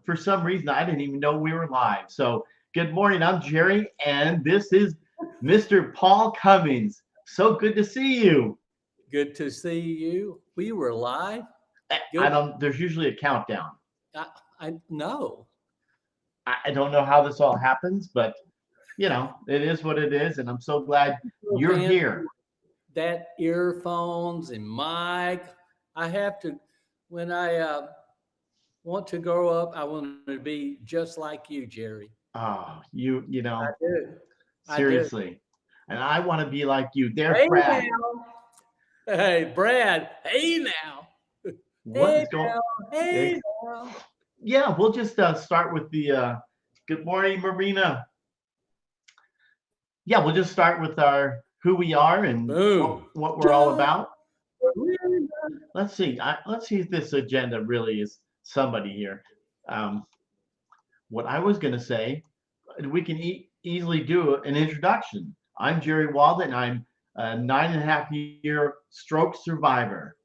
for some reason, I didn't even know we were live. So, good morning. I'm Jerry, and this is Mr. Paul Cummings. So good to see you. Good to see you. We were live. I don't. There's usually a countdown. I know. I don't know how this all happens, but it is what it is, and I'm so glad you're here. That earphones and mic. I have to when I want to grow up. I want to be just like you, Jerry. Oh, I do. seriously, and I want to be like you. There's Hey Brad. now. Hey Brad. Hey now. What is going? Hey now. Yeah, we'll just start with the good morning, Marina. Yeah, we'll just start with our who we are and what we're all about. Let's see. Let's see if this agenda really is somebody here. What I was going to say, we can easily do an introduction. I'm Jerry Wald, and I'm a 9.5-year stroke survivor.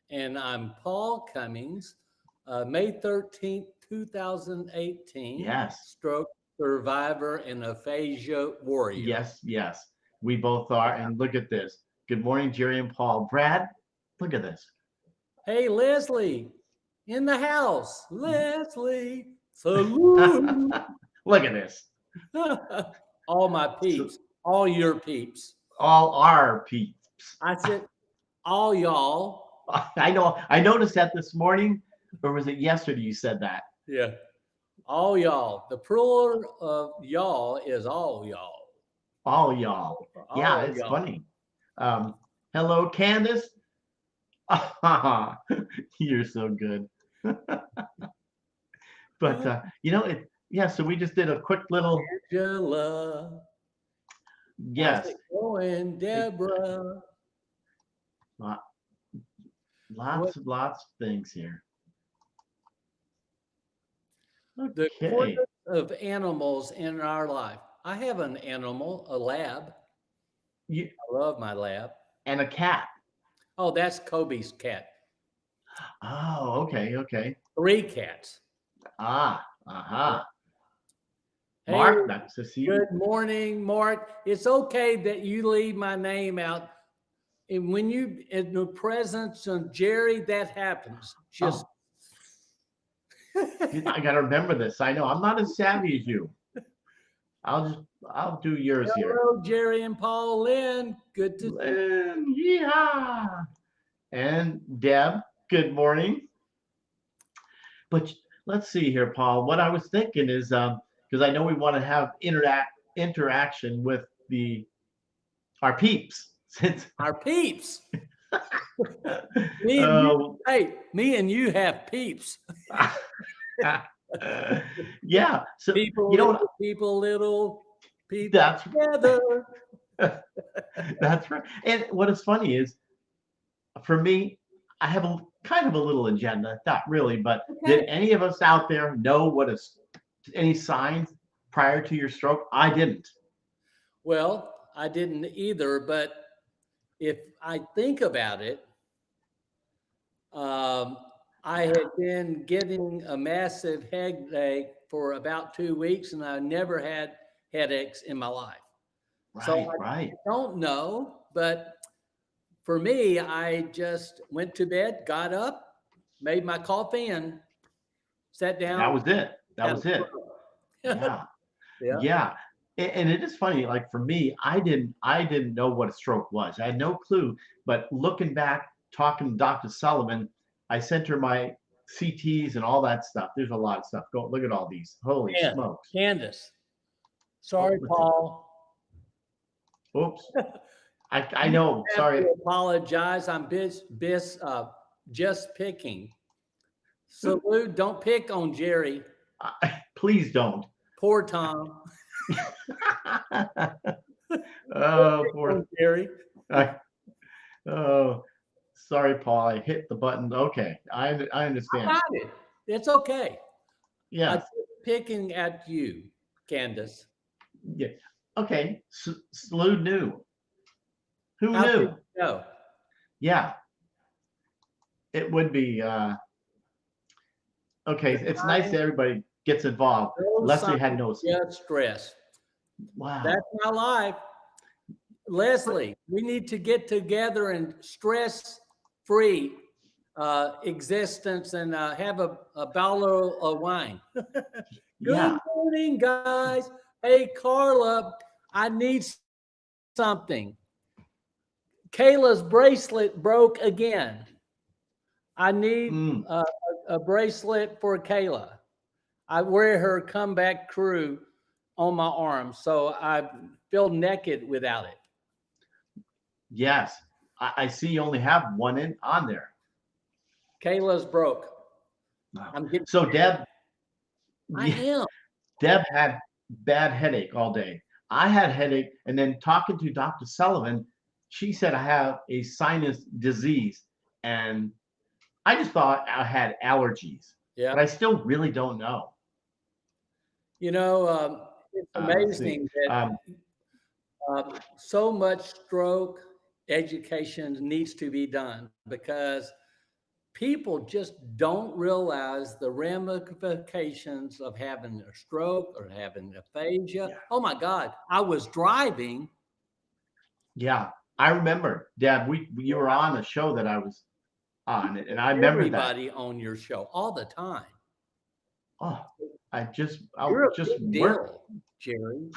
And I'm Paul Cummings, May 13th, 2018. Yes. Stroke survivor and aphasia warrior. Yes. We both are. And look at this. Good morning, Jerry and Paul. Brad, look at this. Hey, Leslie, in the house. Leslie, salute. Look at this. All my peeps, all your peeps. All our peeps. I said, all y'all. I know. I noticed that this morning, or was it yesterday you said that? Yeah. All y'all. The plural of y'all is all y'all. All y'all. Yeah, it's funny. Hello, Candace. You're so good. But so we just did a quick little Angela. Yes. Going, Deborah. Lots of things here. Okay. The importance of animals in our life. I have an animal, a lab. I love my lab. And a cat. Oh, that's Kobe's cat. Oh, okay. 3 cats. Hey, Mark, nice to see you. Good morning, Mark. It's okay that you leave my name out. And when you in the presence of Jerry, that happens. Just I gotta remember this. I know I'm not as savvy as you. I'll do yours here. Hello, Jerry and Paul. Lynn, good to see you. Yeah. And Deb, good morning. But let's see here, Paul. What I was thinking is because I know we want to have interaction with our peeps. Our peeps. Me and you have peeps. Yeah. So people, little people that's together. That's right. And what is funny is, for me, I have a kind of a little agenda. Not really, but did any of us out there know any signs prior to your stroke? I didn't. Well, I didn't either, but if I think about it, I had been getting a massive headache for about 2 weeks, and I never had headaches in my life. I don't know, but for me, I just went to bed, got up, made my coffee, and sat down. That was it. Yeah. And it is funny, like for me, I didn't know what a stroke was. I had no clue. But looking back, talking to Dr. Sullivan, I sent her my CTs and all that stuff. There's a lot of stuff. Go look at all these. Holy smokes. Candace. Sorry, Paul. Oops. I know. Sorry. I apologize. I'm just picking. Salute. Don't pick on Jerry. Please don't. Poor Tom. Oh, poor Jerry. Oh, sorry, Paul. I hit the button. Okay, I understand. I got it. It's okay. Yeah. I'm picking at you, Candace. Yeah. Okay. Slew knew. Who knew? No. Yeah. It would be Okay, it's nice that everybody gets involved. No Leslie sign, had no. just stress. Wow. That's my life. Leslie, we need to get together and stress-free existence and have a bottle of wine. Good Yeah. morning, guys. Hey, Carla, I need something. Kayla's bracelet broke again. I need a bracelet for Kayla. I wear her comeback crew on my arm, so I feel naked without it. Yes. I see you only have one on there. Kayla's broke. Wow. I'm getting So Deb, I am. Deb had bad headache all day. I had headache, and then talking to Dr. Sullivan, she said I have a sinus disease, and I just thought I had allergies, Yeah. but I still really don't know. You know, it's amazing that so much stroke education needs to be done because people just don't realize the ramifications of having a stroke or having aphasia. Yeah. Oh my God, I was driving. Yeah, I remember, Deb. You were on a show that I was on, and I remember that. Everybody on your show all the time. Oh, I You're a just big work. deal, Jerry.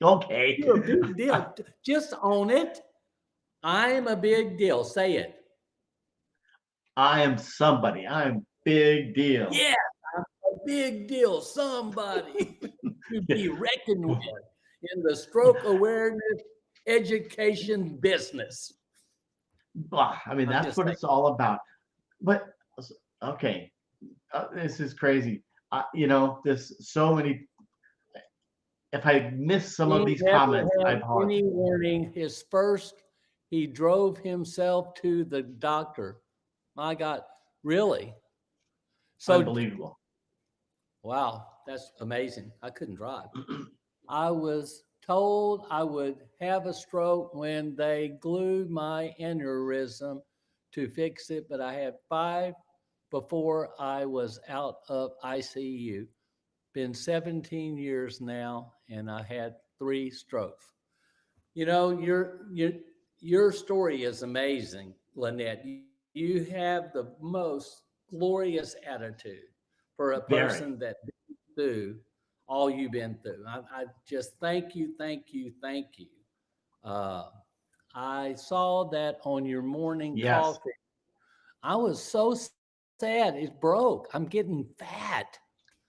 Okay. You're a big deal. Just own it. I'm a big deal. Say it. I am somebody. I'm big deal. Yeah, I'm a big deal. Somebody to be reckoned with in the stroke awareness education business. I mean, that's what it's all about. But okay, this is crazy. There's so many. If I miss some of these comments, I apologize. Any warning? He drove himself to the doctor. My God, really? So Unbelievable. wow, that's amazing. I couldn't drive. I was told I would have a stroke when they glued my aneurysm to fix it, but I had 5 before I was out of ICU. Been 17 years now, and I had 3 strokes. You know, your story is amazing, Lynette. You have the most glorious attitude for a person that through all you've been through. I just thank you, thank you, thank you. I saw that on your morning coffee. I was so sad. It broke. I'm getting fat.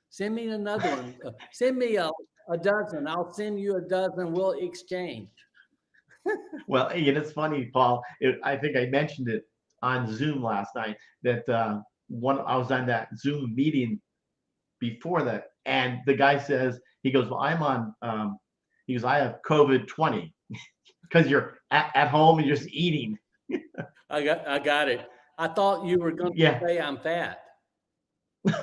Send me another one. Send me a dozen. I'll send you a dozen. We'll exchange. Well, it's funny, Paul. I think I mentioned it on Zoom last night that I was on that Zoom meeting before that, and the guy says, he goes, well, he goes, I have COVID-20 because you're at home and you're just eating. I got it. I thought you were going to say I'm fat.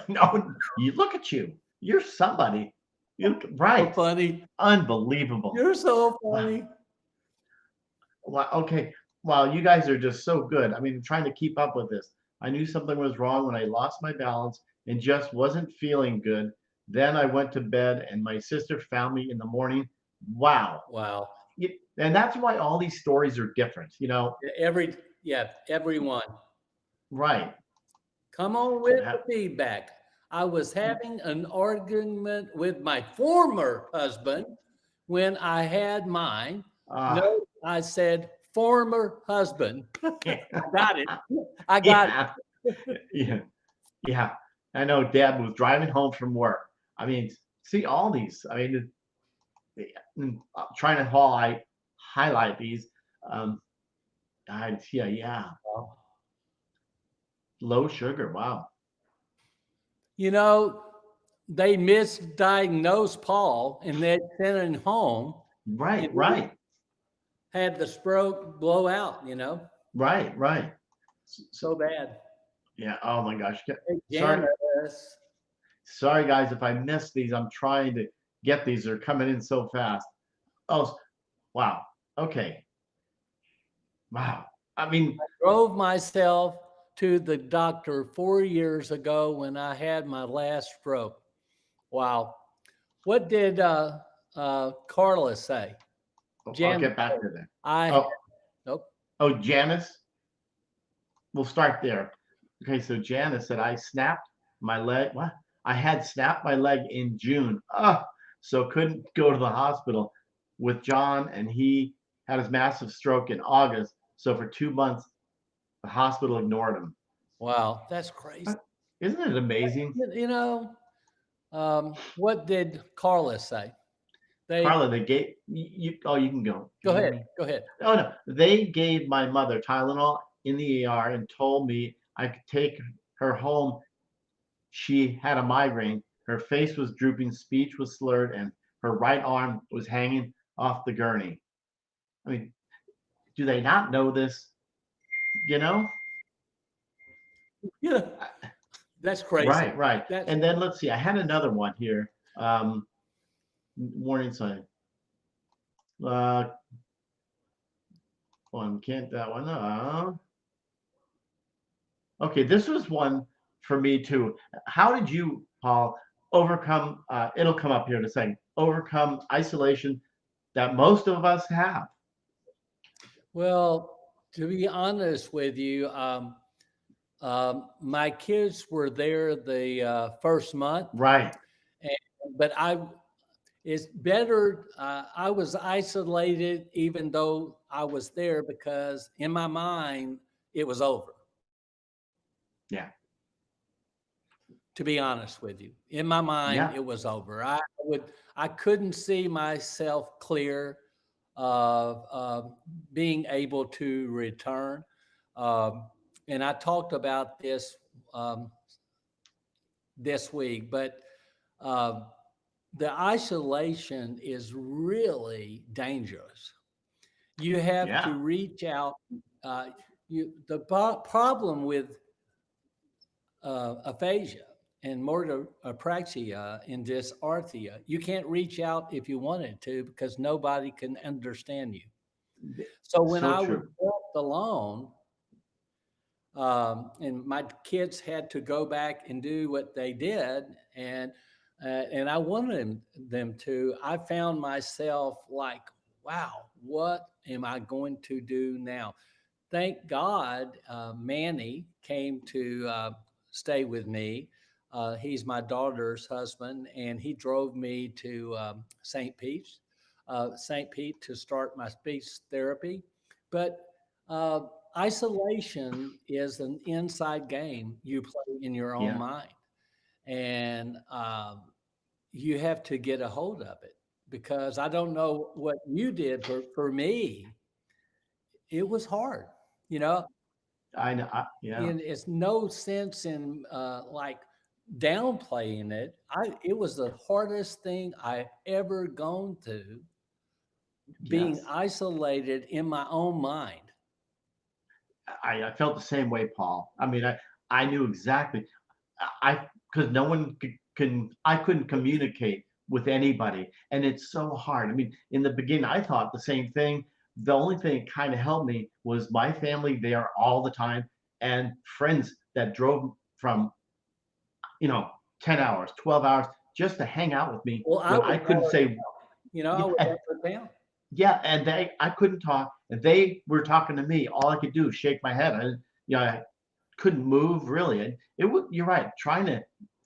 No, you look at you. You're somebody. You look right. So funny. Unbelievable. You're so funny. Well, okay. Wow, you guys are just so good. I mean, trying to keep up with this. I knew something was wrong when I lost my balance and just wasn't feeling good. Then I went to bed and my sister found me in the morning. Wow. Wow. And that's why all these stories are different, everyone. Right. Come on with the feedback. I was having an argument with my former husband when I had mine. No, I said former husband. I got it. I got it. Yeah. I know Dad was driving home from work. I mean, see all these. I mean, I'm trying to highlight these. Yeah. Low sugar. Wow. They misdiagnosed Paul and they sent him home. Right. Had the stroke blow out, Right. So bad. Yeah. Oh my gosh. Sorry. Sorry, guys, if I missed these. I'm trying to get these. They're coming in so fast. Oh, wow. Okay. Wow. I mean, I drove myself to the doctor 4 years ago when I had my last stroke. Wow. What did Carla say? I'll get back to that. I Oh, nope. oh, Janice. We'll start there. Okay, so Janice said I snapped my leg. What? I had snapped my leg in June. So couldn't go to the hospital with John, and he had his massive stroke in August. So for 2 months, the hospital ignored him. Wow, that's crazy. Isn't it amazing? You know, what did Carla say? Carla, they gave you. Oh, you can go. Go ahead. Go ahead. Oh no, they gave my mother Tylenol in the ER and told me I could take her home. She had a migraine. Her face was drooping, speech was slurred, and her right arm was hanging off the gurney. I mean, do they not know this? You know? Yeah, that's crazy. Right. And then let's see. I had another one here. Warning sign. Can't that one? Okay, this was one for me too. How did you, Paul, overcome? It'll come up here in a second. Overcome isolation that most of us have. Well, to be honest with you, my kids were there the first month, Right. but it's better. I was isolated even though I was there because in my mind it was over. Yeah. To be honest with you, in my mind it was over. I couldn't see myself clear of being able to return. And I talked about this this week, but the isolation is really dangerous. You have to reach out. The problem with aphasia and motor apraxia and dysarthria, you can't reach out if you wanted to because nobody can understand you. So when I was left alone, and my kids had to go back and do what they did, and I wanted them to, I found myself like, wow, what am I going to do now? Thank God, Manny came to stay with me. He's my daughter's husband, and he drove me to St. Pete to start my speech therapy. But isolation is an inside game you play in your own mind, and you have to get a hold of it, because I don't know what you did, but for me, it was hard. You know, I know. and it's no sense in like downplaying it. It was the hardest thing I ever gone through, being isolated in my own mind. I felt the same way, Paul. I mean, I knew exactly. Because no one I couldn't communicate with anybody, and it's so hard. I mean, in the beginning, I thought the same thing. The only thing that kind of helped me was my family there all the time, and friends that drove from 10 hours, 12 hours just to hang out with me. Well, I couldn't say, I was up or down. Yeah, and I couldn't talk, and they were talking to me. All I could do was shake my head. I couldn't move really. And you're right. Trying to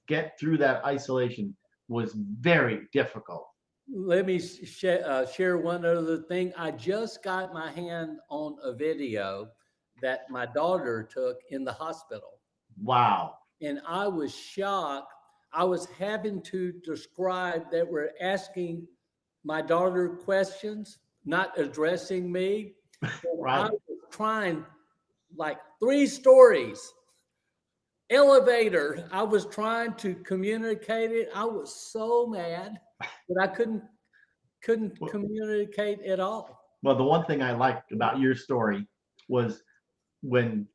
get through that isolation was very difficult. Let me share one other thing. I just got my hand on a video that my daughter took in the hospital. Wow. And I was shocked. I was having to describe that we're asking my daughter questions, not addressing me. Right. I was trying like 3 stories. Elevator. I was trying to communicate it. I was so mad that I couldn't communicate at all. Well, the one thing I liked about your story was when,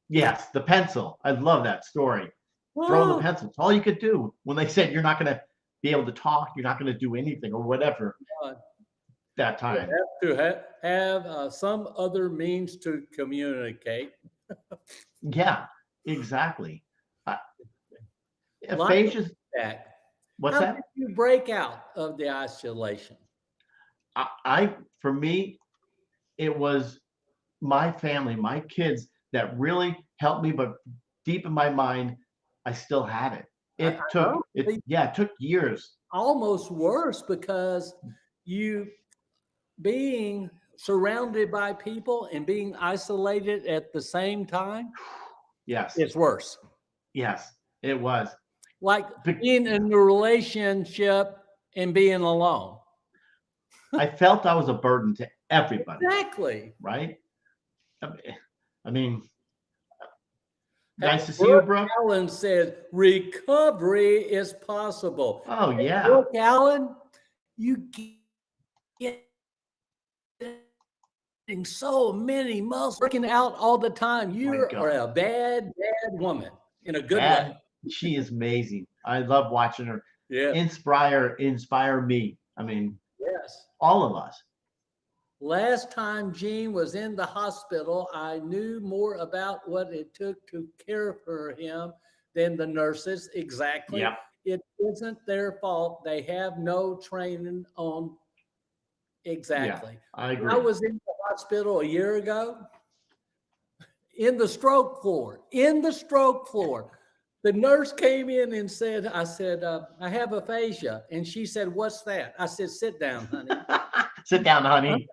the pencil. I love that story. Throw the pencil. It's all you could do when they said you're not going to be able to talk, you're not going to do anything or whatever. That time. You have to have some other means to communicate. Yeah. Exactly. Uh, Life Aphasia's, back. what's How did that? you break out of the isolation? For me, it was my family, my kids that really helped me, but deep in my mind, I still had it. I know. See, It took years. almost worse because you being surrounded by people and being isolated at the same time Yes, is worse. yes, it was. Like Be- being in a relationship and being alone. I felt I was a burden to everybody, Exactly. right? I mean, I mean, Hey, nice to see you, Brooke Brooke. Allen said recovery is possible. Oh, Hey, yeah. Brooke Allen, you get so many muscles working out all the time. My You are God. a bad woman in a good way. Bad. She is amazing. I love watching her Yeah. inspire me. I mean, Yes. all of us. Last time Jean was in the hospital, I knew more about what it took to care for him than the nurses. Exactly. Yep. It isn't their fault. They have no training on Yeah, exactly. I When I agree. was in the hospital a year ago, in the stroke floor, the nurse came in and said, I said, I have aphasia. And she said, what's that? I said, sit down, honey. Sit down, honey.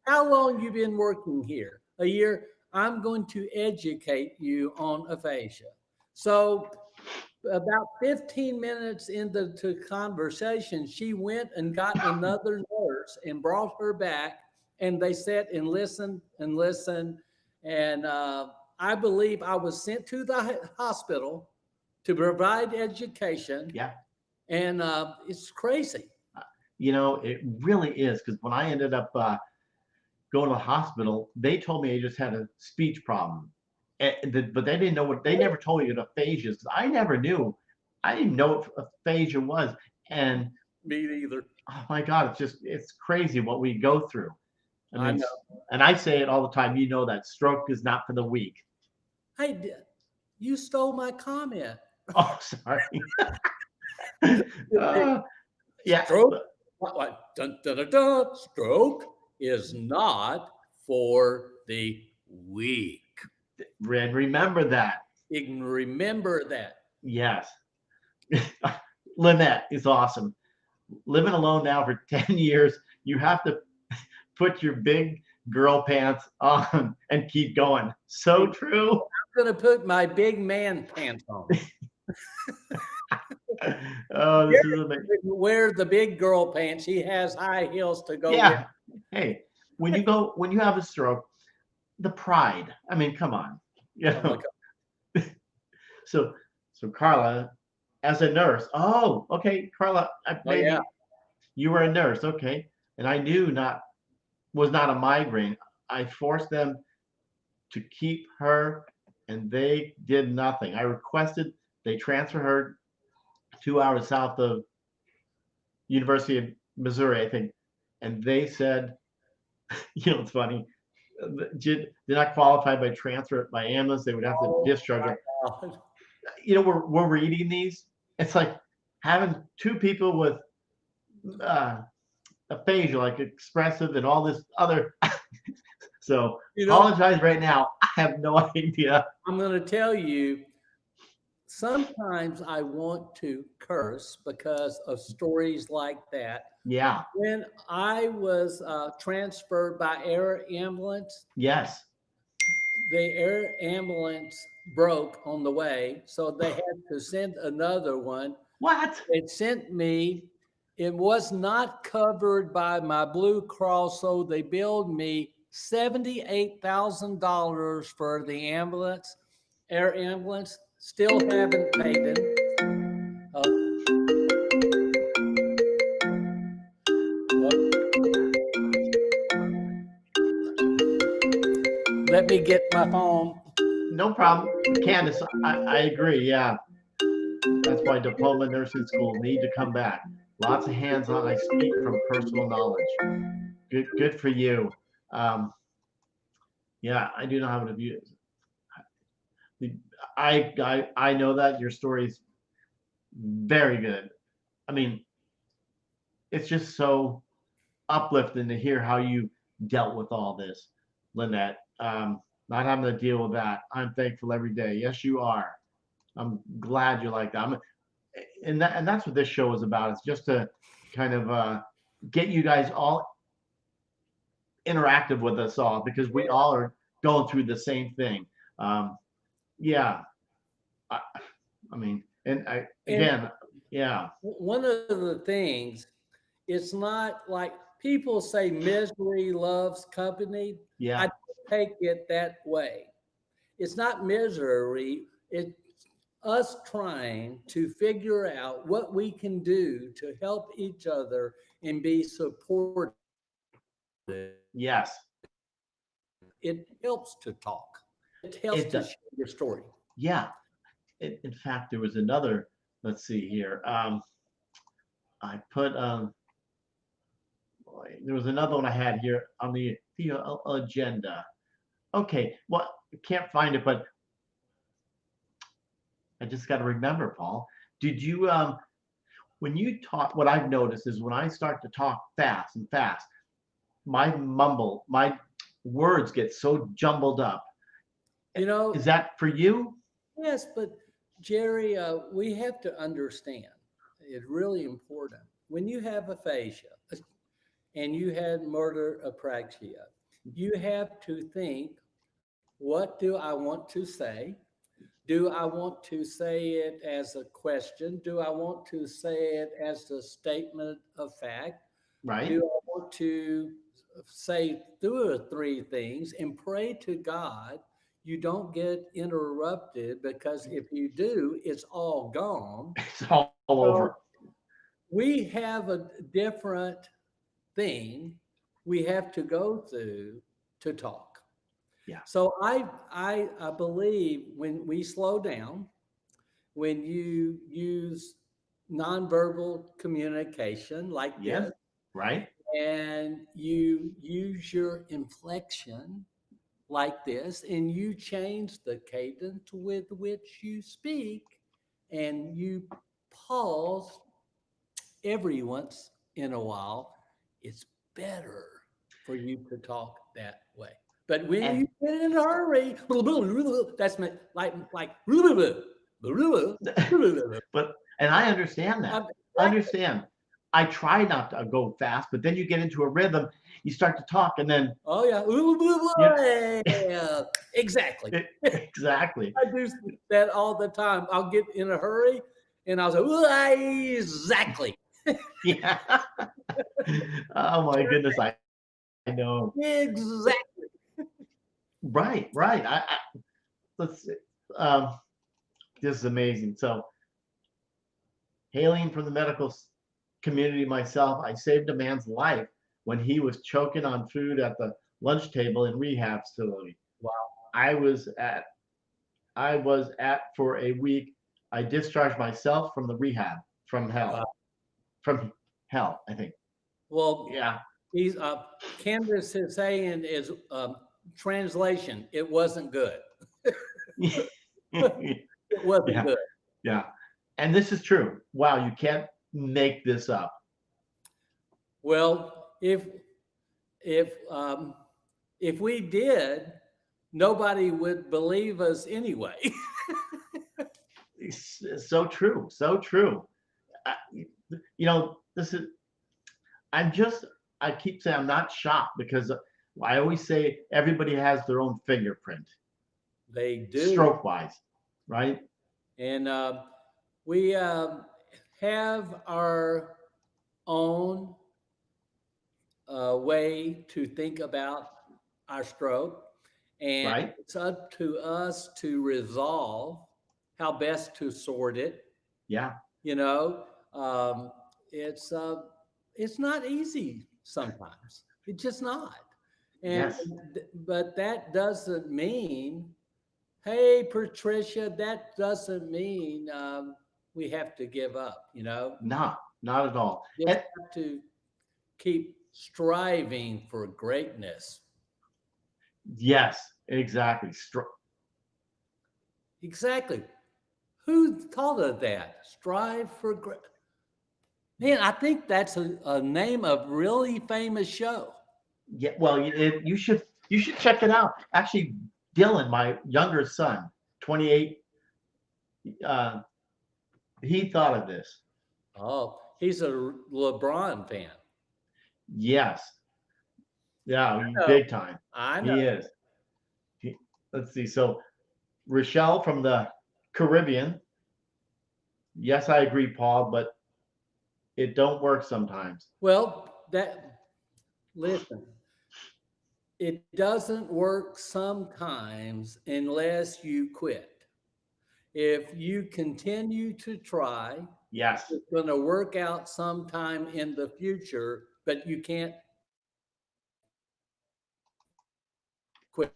How long you been working here? A year. I'm going to educate you on aphasia. So about 15 minutes into the conversation, she went and got another nurse and brought her back, and they sat and listened and listened. And I believe I was sent to the hospital to provide education, Yeah. and it's crazy. It really is because when I ended up going to the hospital, they told me I just had a speech problem. But they didn't know they never told me what aphasia is. I never knew. I didn't know what aphasia was. And Me either. oh my God, it's crazy what we go through. I I mean, know. and I say it all the time, that stroke is not for the weak. Hey, you stole my comment. Oh, sorry. Yeah. Stroke, dun, dun, dun, dun, stroke is not for the weak. And remember that. You can remember that. Yes. Lynette is awesome. Living alone now for 10 years, you have to put your big girl pants on and keep going. So true. I'm going to put my big man pants on. Oh, this is amazing. Wear the big girl pants. He has high heels to go Yeah. Hey, when you have a stroke, the pride. I mean, come on. with. Oh my God. So Carla, as a nurse. Oh, okay, Carla, Oh yeah. maybe you were a nurse, okay. And I knew was not a migraine. I forced them to keep her, and they did nothing. I requested they transfer her 2 hours south of University of Missouri, I think, and they said, it's funny, did not qualify by transfer by ambulance. They would have to discharge her. God. We're reading these. It's like having two people with aphasia, like expressive and all this other. So apologize right now. I have no idea. I'm going to tell you, sometimes I want to curse because of stories like that. Yeah. When I was transferred by air ambulance, Yes. the air ambulance broke on the way, so they had to send another one. What? It sent me, it was not covered by my Blue Cross, so they billed me $78,000 for the ambulance, air ambulance. Still haven't paid them. Let me get my phone. No problem. Candace, I agree. Yeah. That's why diploma nursing schools need to come back. Lots of hands-on. I speak from personal knowledge. Good for you. Yeah, I do not have an abuse. I know that your story is very good. I mean, it's just so uplifting to hear how you dealt with all this, Lynette. Not having to deal with that. I'm thankful every day. Yes, you are. I'm glad you like that. And that's what this show is about. It's just to kind of get you guys all interactive with us all because we all are going through the same thing. Um, yeah, I, I mean, And again, yeah, one of the things, it's not like people say misery loves company. I yeah, don't take it that way. It's not misery. It's us trying to figure out what we can do to help each other and be supportive. yes, It helps to talk. It helps it to does. share your story. Yeah. In fact, there was another. Let's see here. I put there was another one I had here on the agenda. Okay, well, I can't find it, but I just got to remember, Paul. Did you when you talk? What I've noticed is when I start to talk fast and fast, my words get so jumbled up. You know, Is that for you? yes, but Jerry, we have to understand, it's really important. When you have aphasia and you had murder apraxia, you have to think, what do I want to say? Do I want to say it as a question? Do I want to say it as a statement of fact? Do Right? I want to say two or three things and pray to God you don't get interrupted, because if you do, it's all gone. It's all So over. we have a different thing we have to go through to talk. Yeah. So I believe when we slow down, when you use nonverbal communication like Yes. this, Right. and you use your inflection like this, and you change the cadence with which you speak, and you pause every once in a while, it's better for you to talk that way. But when you And get in a hurry, that's like but and I understand that. I understand. I try not to go fast, but then you get into a rhythm, you start to talk, and then oh yeah, you yeah, exactly. exactly. I do that all the time. I'll get in a hurry, and I'll say exactly, Yeah. Oh my goodness, I know. exactly. Right, right. Let's see. Um, this is amazing. So, hailing from the medical community myself, I saved a man's life when he was choking on food at the lunch table in rehab facility. Wow. I was at I was at for a week. I discharged myself from the rehab Wow. from hell. I think. Well, Yeah. he's Candace is saying is translation. It wasn't good. It wasn't Yeah. good. Yeah. And this is true. Wow, you can't make this up. Well, if um, if we did, nobody would believe us anyway. It's so true. So true. I, this is. I'm just. I keep saying I'm not shocked because I always say everybody has their own fingerprint, They do, stroke wise, right? and we have our own way to think about our stroke, and Right? it's up to us to resolve how best to sort it. Yeah. You know, um, it's uh, it's not easy sometimes. It's just not. And Yes. but that doesn't mean, hey, Patricia, that doesn't mean we have to give up. Not at all. Just And have to keep striving for greatness. yes, exactly. Exactly. Who thought of that? Strive for Man, I think that's a name of really famous show. Yeah, well, you should check it out. Actually, Dylan, my younger son, 28, uh, he thought of this. Oh, he's a LeBron fan. Yes, yeah, I know. big time. I know. He is. He, let's see. So Rochelle from the Caribbean. Yes, I agree, Paul, but it don't work sometimes. Well, listen, it doesn't work sometimes unless you quit. If you continue to try, Yes, it's going to work out sometime in the future, but you can't quit.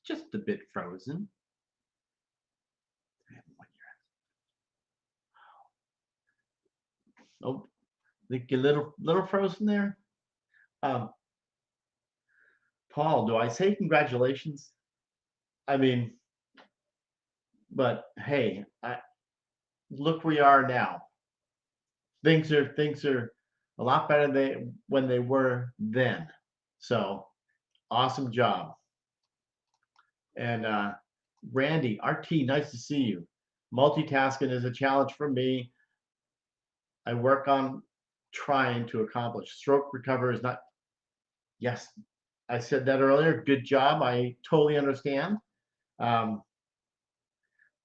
just a bit frozen. Oh, think you little frozen there. Um, Paul, do I say congratulations? I mean, but hey, look where we are now. Things are a lot better than when they were then. So awesome job. And Randy, RT, nice to see you. Multitasking is a challenge for me. I work on trying to accomplish. Stroke recovery is not. Yes, I said that earlier. Good job. I totally understand. Um,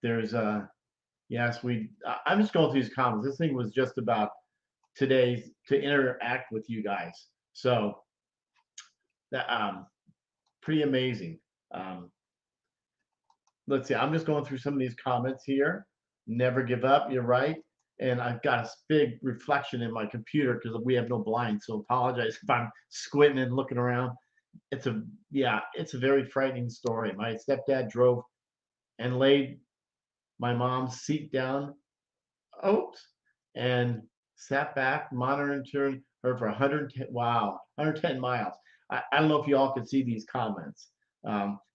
there's yes, I'm just going through these comments. This thing was just about today to interact with you guys. So that pretty amazing. Um, let's see. I'm just going through some of these comments here. Never give up. You're right. And I've got a big reflection in my computer because we have no blinds. So apologize if I'm squinting and looking around. It's a yeah, it's a very frightening story. My stepdad drove and laid my mom's seat down. Oops, and sat back, monitoring her for 110. Wow, 110 miles. I don't know if you all can see these comments.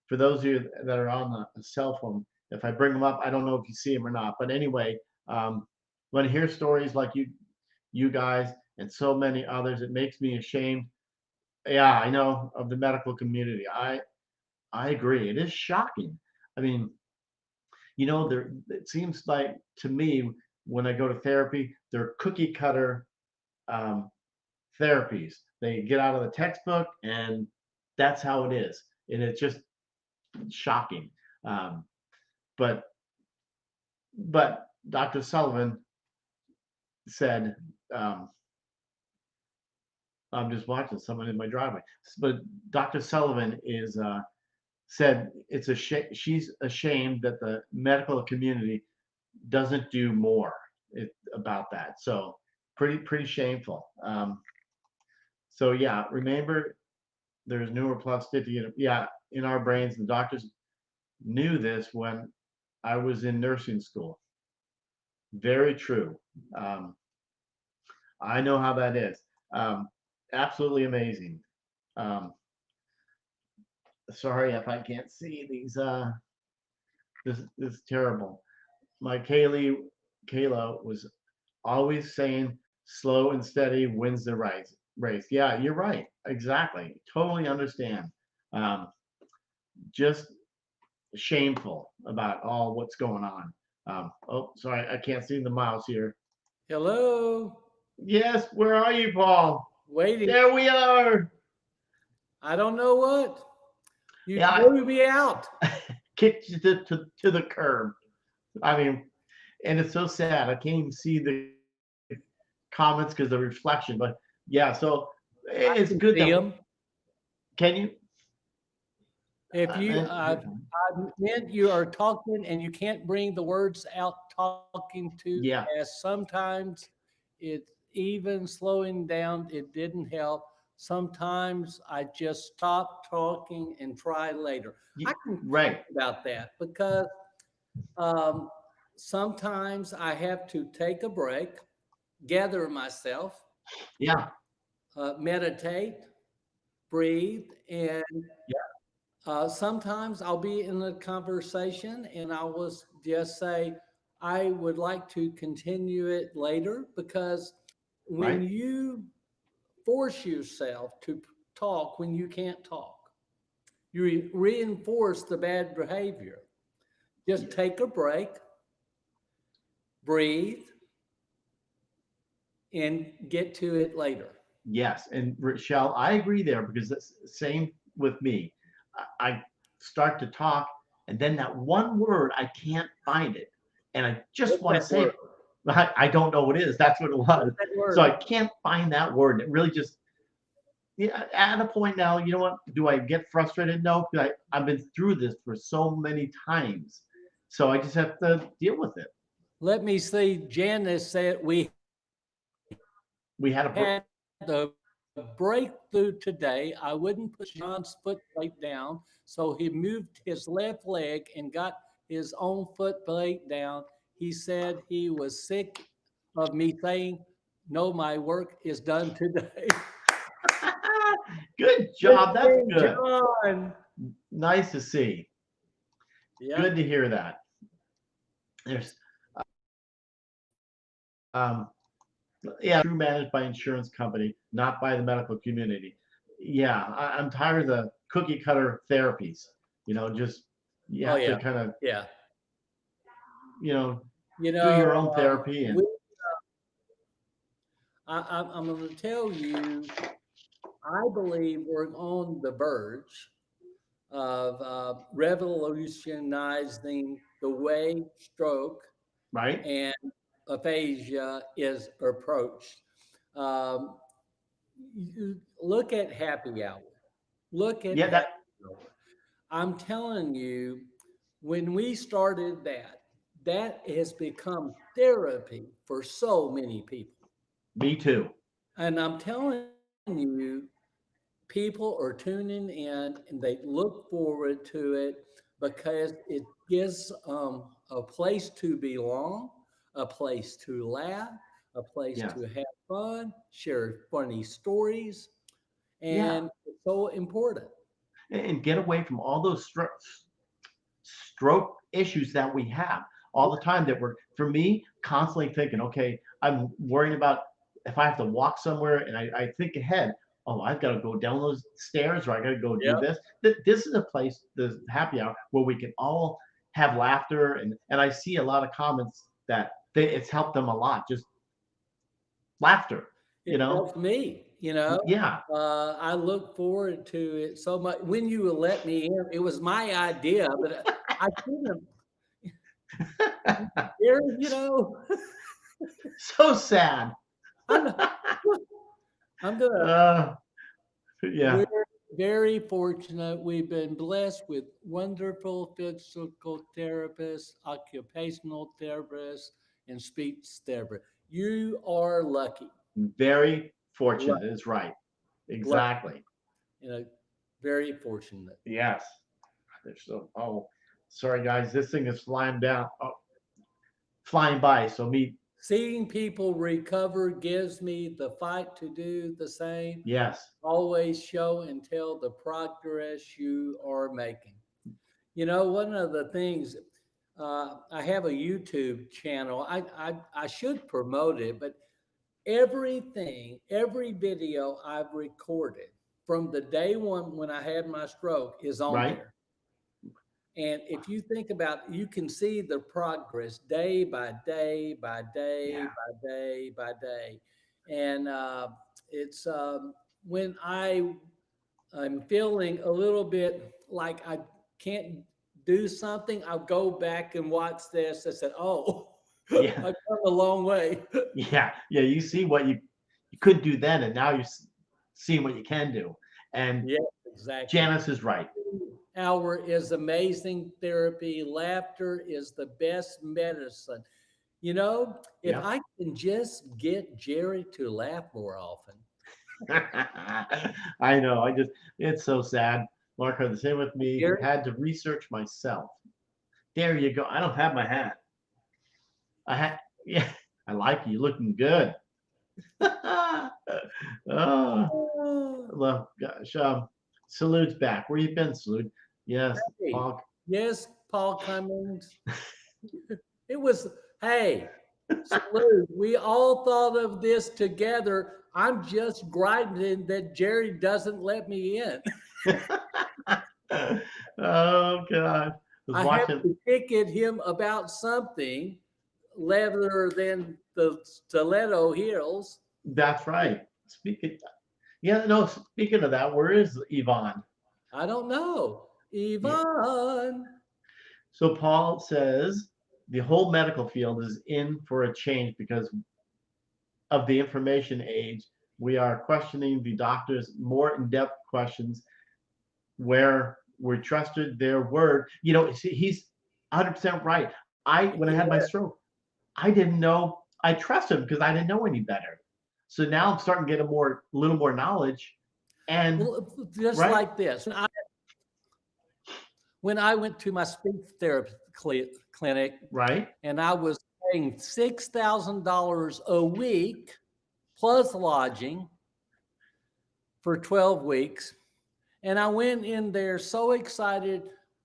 For those of you that are on the cell phone, if I bring them up, I don't know if you see them or not. But anyway, when I hear stories like you guys and so many others, it makes me ashamed. Yeah, I know of the medical community. I agree. It is shocking. I mean, there it seems like to me when I go to therapy, they're cookie cutter um, therapies. They get out of the textbook, and that's how it is, and it's just shocking. Um, but but Dr. Sullivan said, um, I'm just watching someone in my driveway, but Dr. Sullivan is said it's she's ashamed that the medical community doesn't do more about that. So pretty shameful. So yeah, remember there's neuroplasticity. Yeah, in our brains. The doctors knew this when I was in nursing school. Very true. Um, I know how that is. Um, Absolutely amazing. Um, Sorry if I can't see these. This is terrible. My Kayla was always saying slow and steady wins the race. Yeah, you're right. Exactly. Totally understand. Um, just shameful about all what's going on. Oh, sorry, I can't see the mouse here. Hello. Yes, where are you, Paul? Waiting. There we are. I don't know what. You Yeah, threw me out. kicked you to the curb. I mean, and it's so sad. I can't even see the comments because of the reflection. But yeah, so I it's can good see that them. can you? If you, Uh, I meant you are talking and you can't bring the words out talking too yeah, fast. Sometimes it's even slowing down. It didn't help. Sometimes I just stop talking and try later. I can talk right. about that because um, sometimes I have to take a break, gather myself, Yeah, meditate, breathe, and sometimes I'll be in a conversation and I will just say, I would like to continue it later, because when right. you force yourself to talk when you can't talk, you reinforce the bad behavior. Just Yeah. take a break, breathe, and get to it later. Yes, and Rochelle, I agree there because it's the same with me. I start to talk, and then that one word I can't find it, and I just What's want to that say word? it. I don't know what it is. That's what it What's was. that So I word? can't find that word. It really just, yeah. At a point now, you know what? Do I get frustrated? No, because I've been through this for so many times, so I just have to deal with it. Let me see. Janice said we We had a had the breakthrough today. I wouldn't put John's foot plate down, so he moved his left leg and got his own foot plate down. He said he was sick of me saying, "No, my work is done today." good Good job. That's thing, good. John. Nice to see. Yeah. Good to hear that. There's um, yeah, true managed by insurance company, not by the medical community. Yeah, I'm tired of the cookie cutter therapies. Just you Oh have to yeah. kind of Yeah. you know You do know, your own therapy and I'm going to tell you, I believe we're on the verge of revolutionizing the way stroke right. and aphasia is approached. Um, you look at happy hour. Look at Yeah, happy that hour. I'm telling you, when we started that, that has become therapy for so many people. me too. And I'm telling you, people are tuning in and they look forward to it because it gives a place to belong, a place to laugh, a place Yes. to have fun, share funny stories, Yeah, and it's so important. and get away from all those stroke issues that we have all the time that we're for me constantly thinking, okay, I'm worrying about if I have to walk somewhere and I think ahead, oh, I've got to go down those stairs or I got to go do Yep. this. This is a place, the happy hour, where we can all have laughter, and I see a lot of comments that it's helped them a lot, just laughter, It helps me, yeah. I look forward to it so much. When you let me in, it was my idea, but I couldn't hear, So sad. I'm, I'm gonna uh, We're yeah. very fortunate. We've been blessed with wonderful physical therapists, occupational therapists, and speech therapists. You are lucky. Very fortunate Lucky, is right. lucky, Exactly. very fortunate. Yes. So, oh, sorry guys, this thing is flying by. So me, Seeing people recover gives me the fight to do the same. yes, Always show and tell the progress you are making. One of the things, I have a YouTube channel. I should promote it, but every video I've recorded from the day one when I had my stroke is on right, there. And if you think about it, you can see the progress day by day by day yeah, by day by day. And it's when I'm feeling a little bit like I can't do something, I'll go back and watch this. I said, "Oh, yeah, I've come a long way." yeah. You see what you couldn't do then, and now you're seeing what you can do. And Yeah, exactly. Janice is right. Hour is amazing therapy. Laughter is the best medicine. If Yeah. I can just get Jerry to laugh more often. I know. It's so sad. Mark, the same with me. Jerry, Had to research myself. There you go. I don't have my hat. I had, yeah, I like you. Looking good. Oh, Oh, well, gosh. Salute's back. Where you been, Salute? Yes, hey, Paul. yes, Paul Cummings. It was, hey, salute. We all thought of this together. I'm just griping that Jerry doesn't let me in. Oh God. Was I have watching. to pick at him about something rather than the stiletto heels. That's right. Speaking. Yeah, no. Speaking of that, where is Yvonne? I don't know. Yeah. Yvonne. So Paul says the whole medical field is in for a change because of the information age. We are questioning the doctors more in-depth questions where we trusted their word. He's 100% right. When I had my stroke, I didn't know. I trusted him because I didn't know any better. So now I'm starting to get a little more knowledge, and Well, just right, like this. When I went to my speech therapy clinic right, and I was paying $6,000 a week plus lodging for 12 weeks. And I went in there so excited.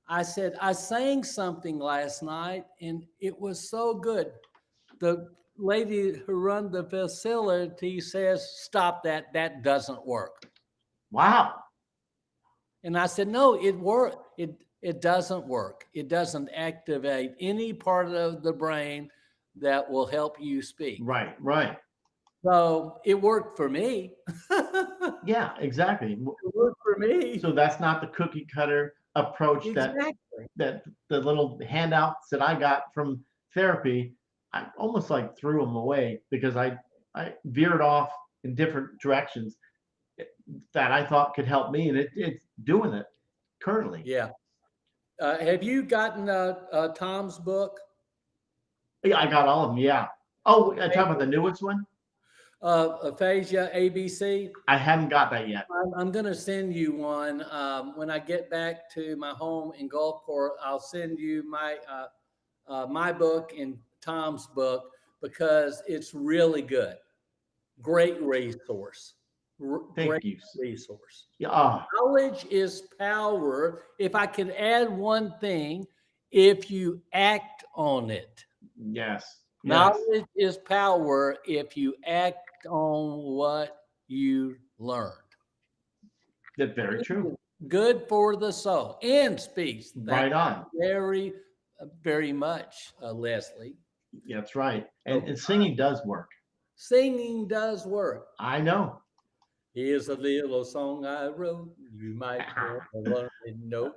I said, I sang something last night and it was so good. The lady who run the facility says, stop that. That doesn't work. wow, And I said, no, it worked. It doesn't work. It doesn't activate any part of the brain that will help you speak. right, right. So it worked for me. Yeah, exactly. It worked for me. So that's not the cookie cutter approach Exactly. that the little handouts that I got from therapy. I almost like threw them away because I veered off in different directions that I thought could help me, and it's doing it currently. Yeah. Have you gotten Tom's book? Yeah, I got all of them. Yeah. Oh, I talking about the newest one. Aphasia, ABC. I haven't got that yet. I'm going to send you one when I get back to my home in Gulfport. I'll send you my book and Tom's book because it's really good. Great resource. Thank Great you. resource. Yeah. Knowledge is power. If I could add one thing, if you act on it. Yes. Knowledge is power if you act on what you learned. That's very true. Good for the soul and speaks. Right on. Very, very much, Leslie. That's right. And singing does work. Singing does work. I know. Here's a little song I wrote. You might want to learn it. Note.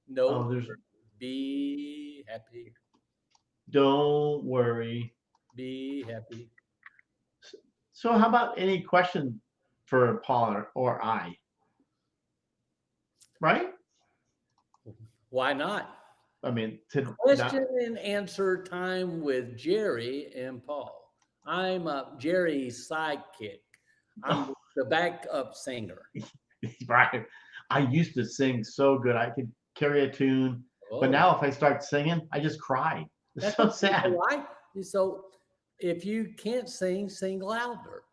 No. Be happy. Don't worry. Be happy. So, how about any question for Paul or I? Right? Why not? I mean, question and answer time with Jerry and Paul. I'm Jerry's sidekick. I'm the backup singer. Right. I used to sing so good. I could carry a tune. But now if I start singing, I just cry. It's so sad. Right? So if you can't sing, sing louder.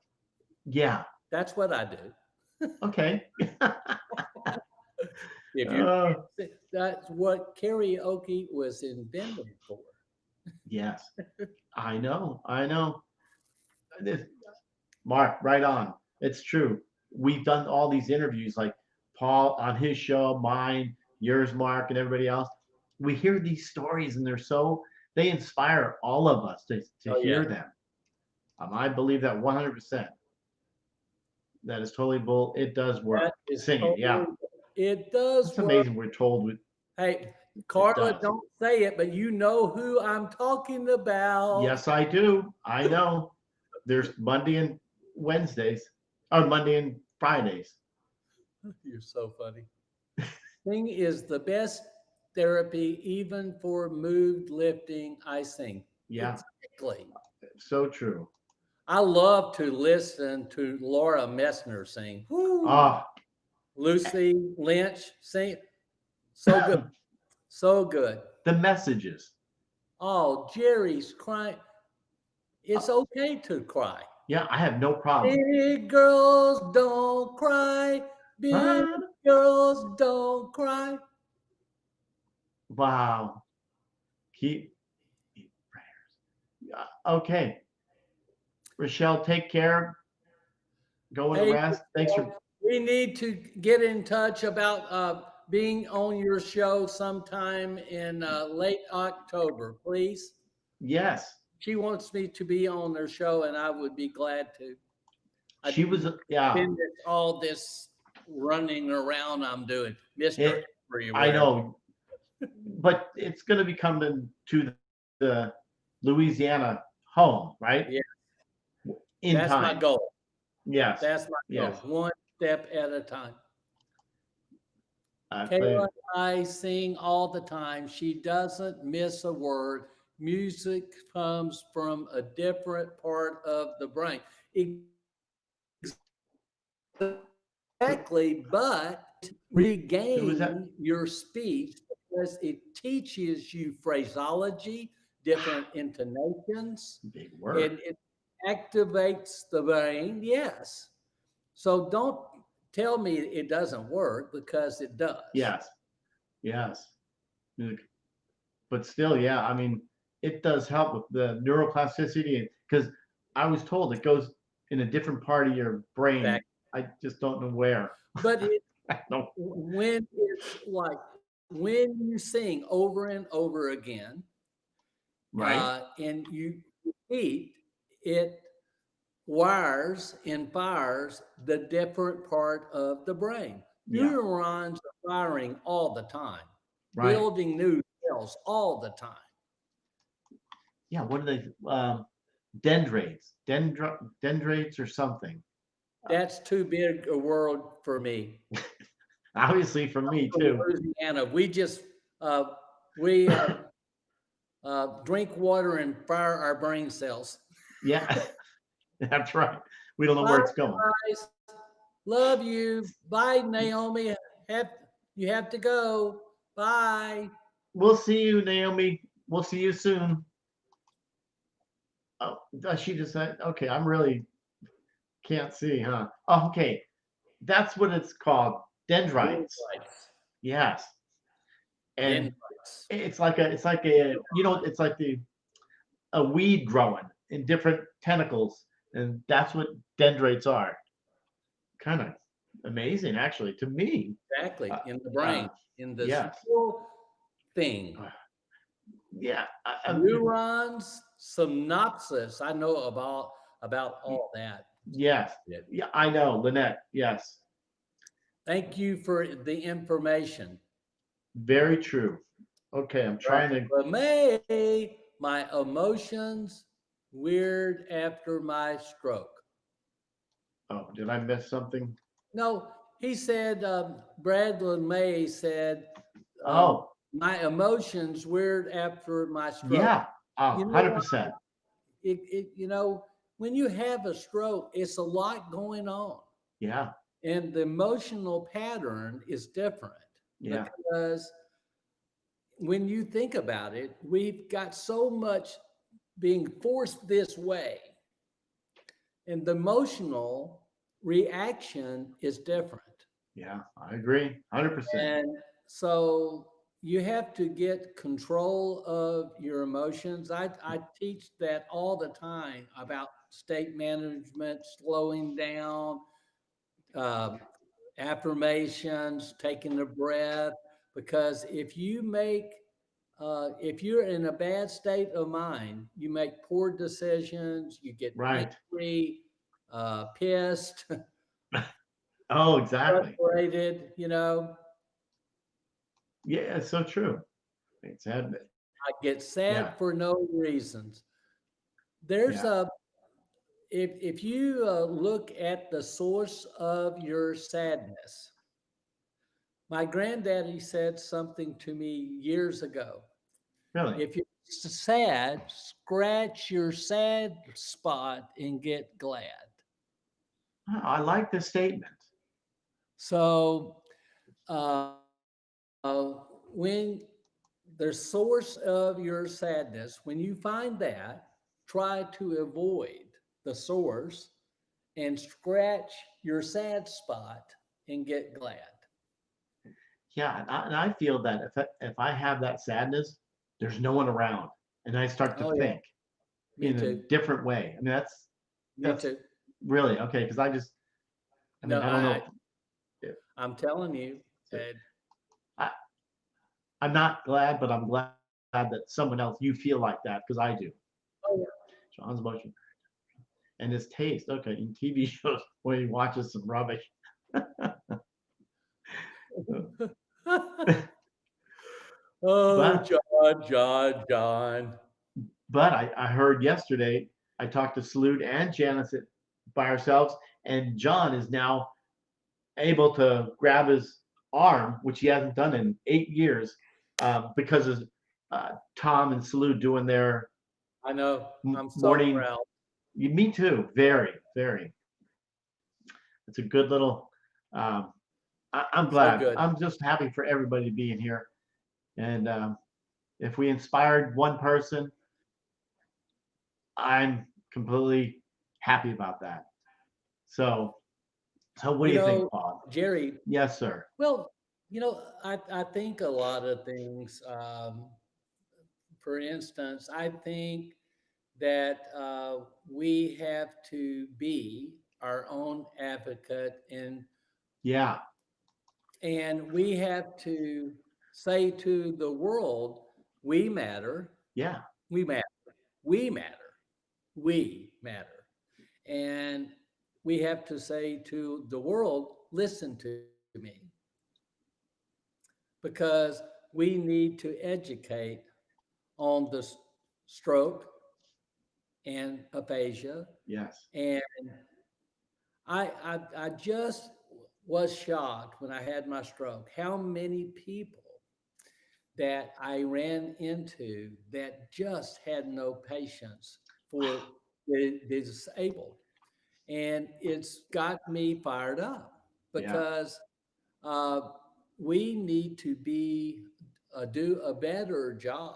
Yeah. That's what I do. Okay. If you that's what karaoke was invented for. Yes. I know. Mark, right on. It's true. We've done all these interviews like Paul on his show, mine, yours, Mark, and everybody else. We hear these stories and they inspire all of us to hear them. I believe that 100%. That is totally bull. It does work. Singing, yeah. It does. It's amazing. We're told. Hey, Carla, don't say it, but you know who I'm talking about. Yes, I do. I know. There's Monday and Wednesdays, or Monday and Fridays. You're so funny. Sing is the best therapy, even for mood lifting. I sing. Yeah. Exactly. So true. I love to listen to Laura Messner sing. Lucy Lynch sing. So good. So good. The messages. Oh, Jerry's crying. It's okay to cry. Yeah, I have no problem. Big girls don't cry. Big Ah, girls don't cry. wow. Keep prayers. Okay. Rochelle, take care. Go and Hey, rest. Thanks for, we need to get in touch about being on your show sometime in late October, please. yes. She wants me to be on their show, and I would be glad to. I She was, yeah. finish all this running around I'm doing, Mister It, Every or I whatever. know, but it's going to be coming to the Louisiana home, right? Yeah, In that's my time. goal. Yes. That's my Yes. goal. One step at a time. I Kayla play. and I sing all the time. She doesn't miss a word. Music comes from a different part of the brain. Exactly, but Who was that? regain your speech because it teaches you phraseology, different intonations, Big word. and it activates the brain. Yes. So don't tell me it doesn't work because it does. Yes. Yes. But still, yeah, I mean, it does help with the neuroplasticity because I was told it goes in a different part of your brain. Exactly. I just don't know where. But No, when it's like when you sing over and over again, right? and you repeat, it wires and fires the different part of the brain. Yeah, Neurons are firing all the time, right. building new cells all the time. Yeah, what are they? Dendrites, dendrites or something. That's too big a world for me. Obviously, for me From too. Louisiana, we just uh, we drink water and fire our brain cells. Yeah, that's right. We don't know Bye, where it's going. guys. Love you. Bye, Naomi. Have you have to go. Bye. We'll see you, Naomi. We'll see you soon. Oh, she just said, okay, I'm really can't see, huh? Oh, okay. That's what it's called. Dendrites. Dendrites. Yes. And Dendrites. it's like a it's like the a weed growing in different tentacles, and that's what dendrites are. Kind of amazing, actually, to me. Exactly. Uh, In the brain, uh, in the yes. small thing. Yeah. Neurons, synopsis. I know about all that. Yes. Yeah, I know, Lynette. Yes. Thank you for the information. Very true. Okay, I'm trying to. May my emotions weird after my stroke. Oh, did I miss something? No, he said, Bradley May said, um, Oh, my emotions weird after my stroke. yeah. Oh, You know what? 100%. When you have a stroke, it's a lot going on. Yeah. And the emotional pattern is different Yeah. because when you think about it, we've got so much being forced this way, and the emotional reaction is different. Yeah. I agree. 100%. And so you have to get control of your emotions. I teach that all the time about state management, slowing down, um, affirmations, taking a breath, because if you're in a bad state of mind, you make poor decisions, you get Right. angry, pissed, Oh, exactly. frustrated, Yeah, it's so true. It's had, I get yeah, sad for no reasons. There's yeah. a if you look at the source of your sadness. My granddaddy said something to me years ago. Really. If you're sad, scratch your sad spot and get glad. Oh, I like the statement. So, when the source of your sadness, when you find that, try to avoid the source and scratch your sad spot and get glad. Yeah, and I feel that if I have that sadness, there's no one around, and I start to Oh yeah, think me in a too. different way. I mean, Me that's too. really okay because I mean, No, I don't know. If, I'm telling you, if, I, I'm not glad, but I'm glad that someone else you feel like that because I do. oh, John's emotion and his taste. Okay, in TV shows when he watches some rubbish. yeah. Oh, but John. I heard yesterday. I talked to Salute and Janice by ourselves, and John is now able to grab his arm, which he hasn't done in 8 years, because of Tom and Salute doing their I know. I'm so morning. proud. Me too. Very, very. It's a good little. Um, I'm So glad. good. I'm just happy for everybody being here, and if we inspired one person, I'm completely happy about that. So, what You do you think, know, Bob? Jerry, Yes, sir. well, I think a lot of things, for instance, I think that we have to be our own advocate Yeah, and we have to say to the world, we matter, yeah, we matter, we matter, we matter. And we have to say to the world, listen to me, because we need to educate on the stroke and aphasia. yes. And I just was shocked when I had my stroke how many people that I ran into that just had no patience for the disabled. And it's got me fired up Yeah, because uh, we need to do a better job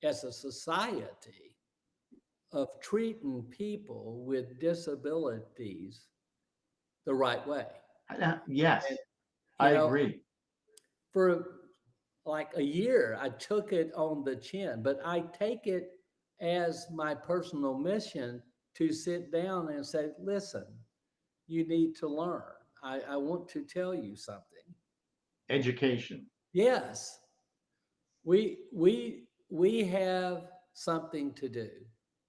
as a society of treating people with disabilities the right way. And, yes, you I know, agree. for like a year, I took it on the chin, but I take it as my personal mission to sit down and say, listen, you need to learn. I want to tell you something. Education. Yes, we have something to do,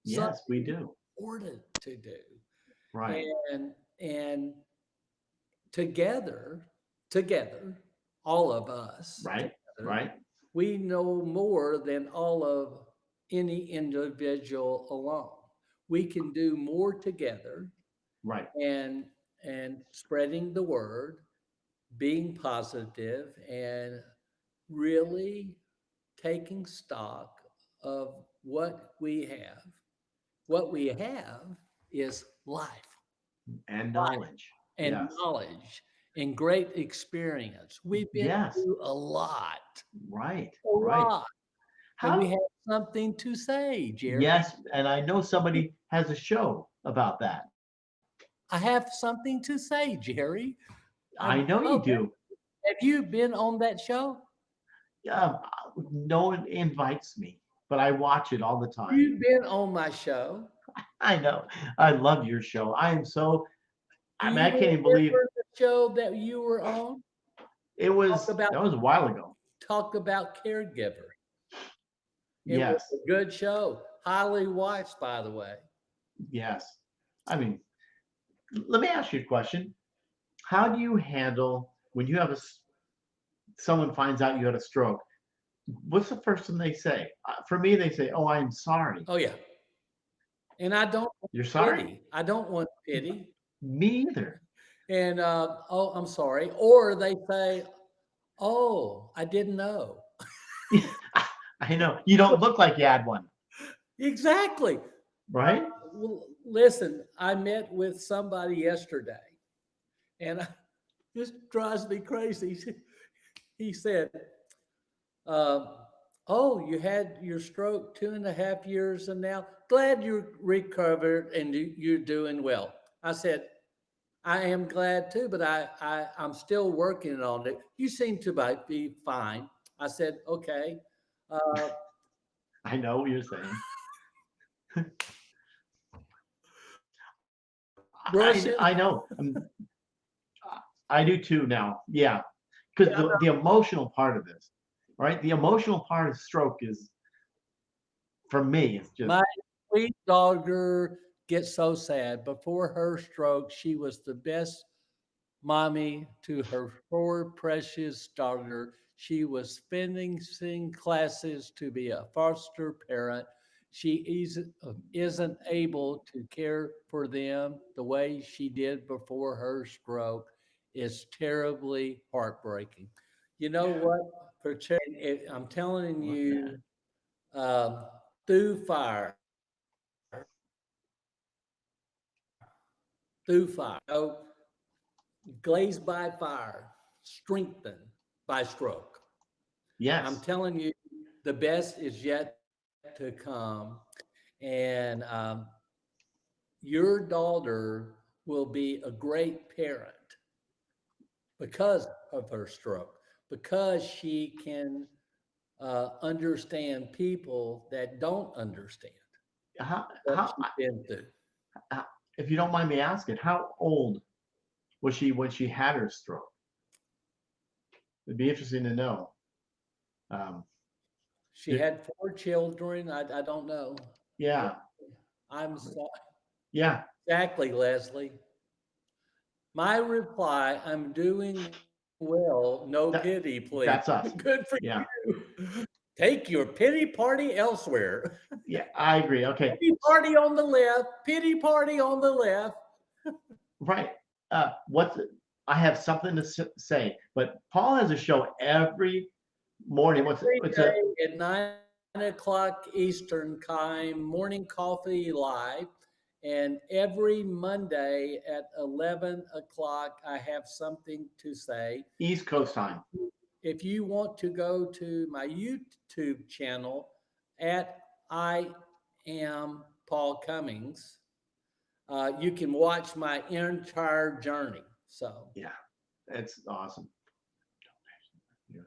Yes, we something do. important to do. Right, And together, together, all of us right, together, right, we know more than all of any individual alone. We can do more together right. and spreading the word, being positive, and really taking stock of what we have. What we have is life, And life knowledge. and Yes, knowledge and great experience. We've been yes, through right, a right. lot, and we How? have something to say, Jerry. Yes, and I know somebody has a show about that. I have something to say, Jerry. I know you Okay. do. Have you been on that show? Um, no one invites me, but I watch it all the time. You've been on my show. I know. I love your show. I am so. Do I mean, you I can't even believe remember the show that you were on? it Talk was. about That was a while ago. caregiver. It was Yes, a good show. Highly watched, by the way. yes. I mean, let me ask you a question. How do you handle when you have someone finds out you had a stroke? What's the first thing they say? For me, they say, "Oh, I'm sorry." Oh yeah. And I don't want You're sorry? pity. I don't want pity. Me either. And oh, I'm sorry. Or they say, oh, I didn't know. I know. You don't look like you had one, Exactly. right? Well, listen, I met with somebody yesterday, and this drives me crazy. He said, uh, Oh, you had your stroke 2.5 years and now glad you recovered and you're doing well. I said, I am glad too, but I'm still working on it. You seem to be fine. I said, okay. Uh, I know what you're saying. Brushing. I know. I do too now. Yeah, because the emotional part of this, right? The emotional part of stroke is, for me, it's just, My sweet daughter gets so sad. Before her stroke, she was the best mommy to her poor precious daughter. She was finishing classes to be a foster parent. Isn't able to care for them the way she did before her stroke. It's terribly heartbreaking. You know what? I'm telling what's that? you, through fire, through fire. So, glazed by fire, strengthened by stroke. I'm Yes. telling you, the best is yet to come. And your daughter will be a great parent because of her stroke, because she can understand people that don't understand How, what how, she's been through. if you don't mind me asking, how old was she when she had her stroke? It'd be interesting to know. Um, She had 4 children. I don't know. yeah, I'm so, yeah, exactly, Leslie. My reply, I'm doing well. No that pity, please. that's us. Good for Yeah, you. Take your pity party elsewhere. yeah, I agree. Okay, Pity party on the left, pity party on the left. right. What's I have something to say, but Paul has a show every morning. Every What's a day at 9 o'clock Eastern time, morning coffee live. And every Monday at 11 o'clock, I have something to say. East Coast time? If you want to go to my YouTube channel at I am Paul Cummings, you can watch my entire journey. So, Yeah, it's awesome. Yeah.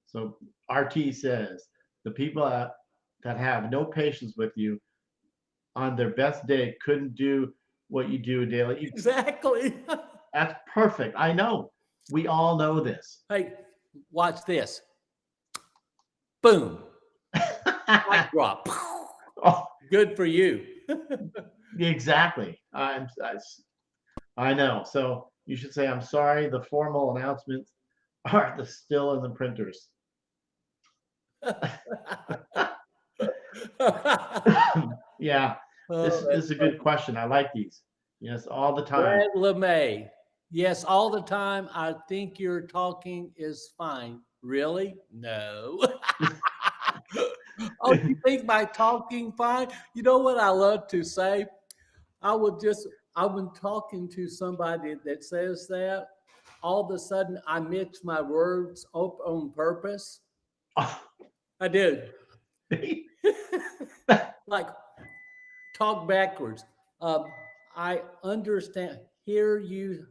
So RT says the people that have no patience with you on their best day couldn't do what you do daily. exactly. That's perfect. I know. We all know this. Hey, watch this. Boom. Mic drop. Oh, Good for you. exactly. I know. So you should say, I'm sorry. The formal announcements are still in the printers. Yeah, Oh, this that's is a good funny. question. I like these. Yes, all the time. Brad LeMay. Yes, all the time. I think your talking is fine. Really? No. Oh, you think my talking fine? You know what I love to say? I would just, I've been talking to somebody that says that. All of a sudden, I mix my words up on purpose. I did. Like, talk backwards. Um, I understand. Here you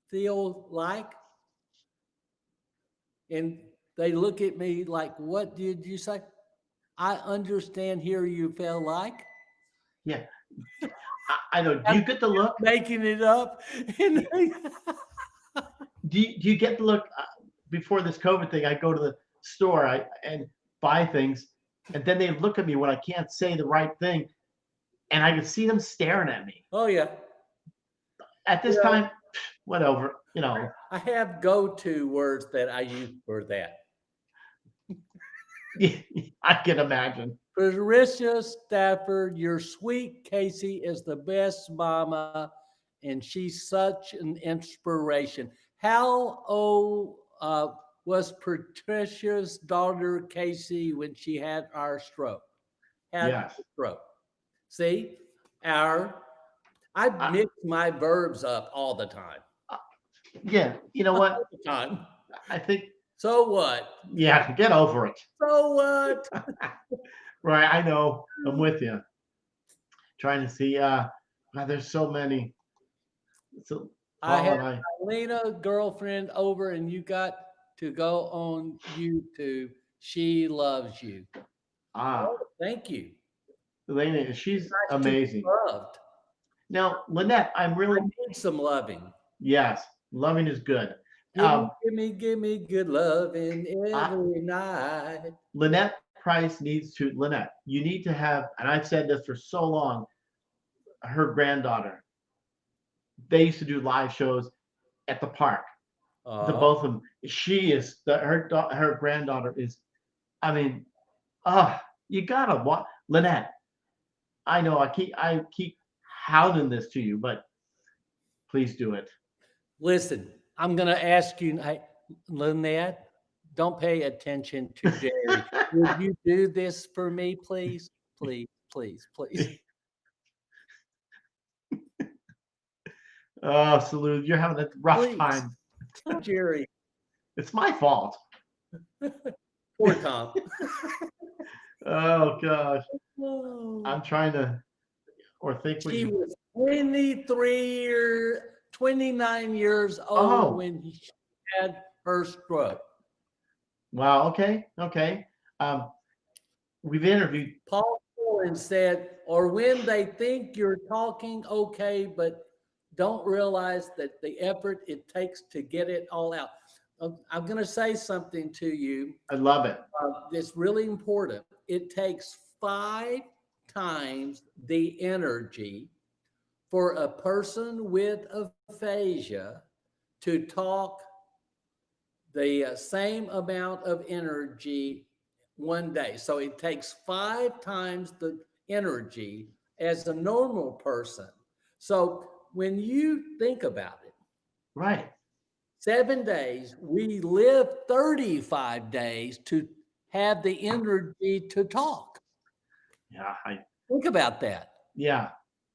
feel like, and they look at me like, "What did you say?" I understand. Here you feel like. Yeah, I know. Do I'm you get the look? making it up. And Do you get the look before this COVID thing? I go to the store and buy things, and then they look at me when I can't say the right thing, and I can see them staring at me. oh yeah, At you this know, time, whatever, you know. I have go-to words that I use for that. I can imagine. Patricia Stafford, your sweet Casey is the best mama, and she's such an inspiration. How old was Patricia's daughter Casey when she had our stroke? Had Yes. the stroke. See, our I I, mix my verbs up all the time. yeah. You know what? All the time. I think So what? Yeah, get over it. So what? Right, I know. I'm with you. Trying to see. God, there's so many. So I Paul had and I. Lena girlfriend over, and you got to go on YouTube. She loves you. Ah, Oh, thank you. Elena, she's Nice to be amazing. loved. Now, Lynette, I'm I really need some loving. yes, loving is good. Give me good loving I, every night. Lynette Price needs to. Lynette, you need to have. And I've said this for so long. Her granddaughter. They used to do live shows at the park. The Oh, both of them. She is her granddaughter is. I mean, you gotta watch Lynette. I know I keep hounding this to you, but please do it. listen, I'm going to ask you, hey, Lynette, don't pay attention to Jerry. Would you do this for me, please? Please, please, please. Oh, Salute, you're having a rough Please. time. Tell Jerry. It's my fault. Poor Tom. Oh gosh, Oh. I'm trying to or think what She you. was 29 years old Oh, when she had her stroke. wow. Okay, okay. Um, we've interviewed. Paul Collins said, or when they think you're talking okay, but don't realize that the effort it takes to get it all out. I'm going to say something to you I love it. that's really important. It takes 5 times the energy for a person with aphasia to talk the same amount of energy one day. So it takes 5 times the energy as a normal person. So when you think about it, Right. 7 days, we live 35 days to have the energy to talk. Yeah. Think about that. Yeah.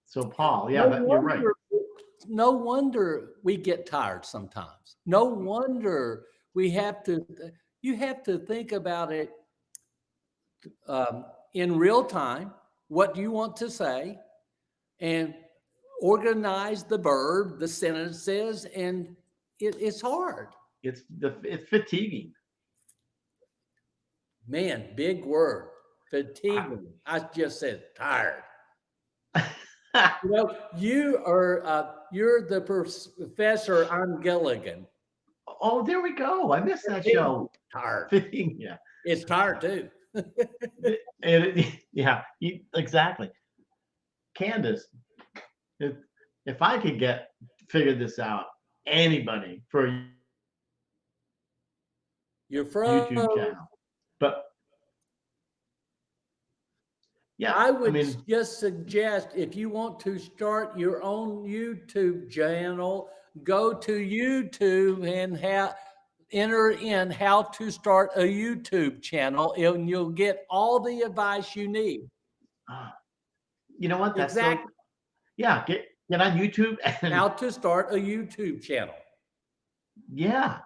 So Paul, yeah, No you're right. wonder, no wonder we get tired sometimes. No wonder we have to, you have to think about it in real time. What do you want to say? And organize the verb, the sentences, and it's hard. It's fatiguing. Man, big word. Fatiguing. I just said tired. You know, you're the professor. I'm Gilligan. Oh, there we go. I missed that show. Tired. Yeah. It's tired too. Yeah, exactly. Candace, if I could figure this out, anybody for a You're from. YouTube channel. But yeah, I I would mean, just suggest if you want to start your own YouTube channel, go to YouTube and enter in how to start a YouTube channel, and you'll get all the advice you need. you know what? That's Exactly. so. Yeah, get on YouTube and How to start a YouTube channel. yeah.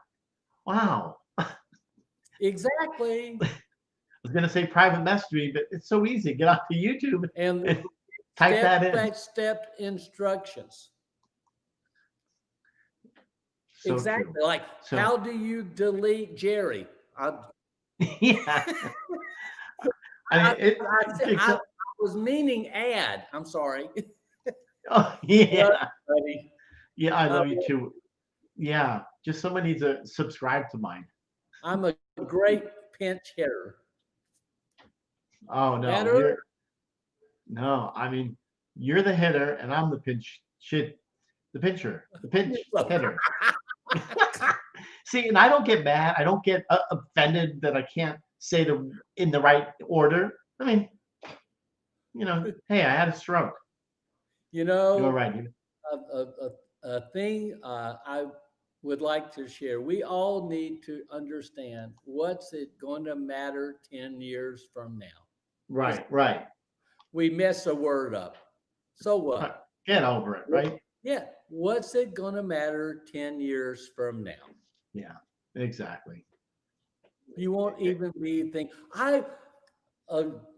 Wow. Exactly. I was gonna say private messaging, but it's so easy. Get onto YouTube And and type that in. step-by-step instructions. So Exactly. true. Like, So how do you delete Jerry? yeah. I mean, I was meaning add. I'm sorry. oh yeah. Buddy. Yeah, I love you too. Yeah, just somebody needs to subscribe to mine. I'm a great pinch hitter. Oh no, Better? no. I mean, you're the hitter, and I'm the pinch the pinch hitter. See, and I don't get mad. I don't get offended that I can't say in the right order. I mean, hey, I had a stroke. You know, You're right. a thing I would like to share. We all need to understand what's it going to matter 10 years from now. Right. We mess a word up. So what? Get over it, right? Yeah. What's it going to matter 10 years from now? Yeah, exactly. You won't even be thinking.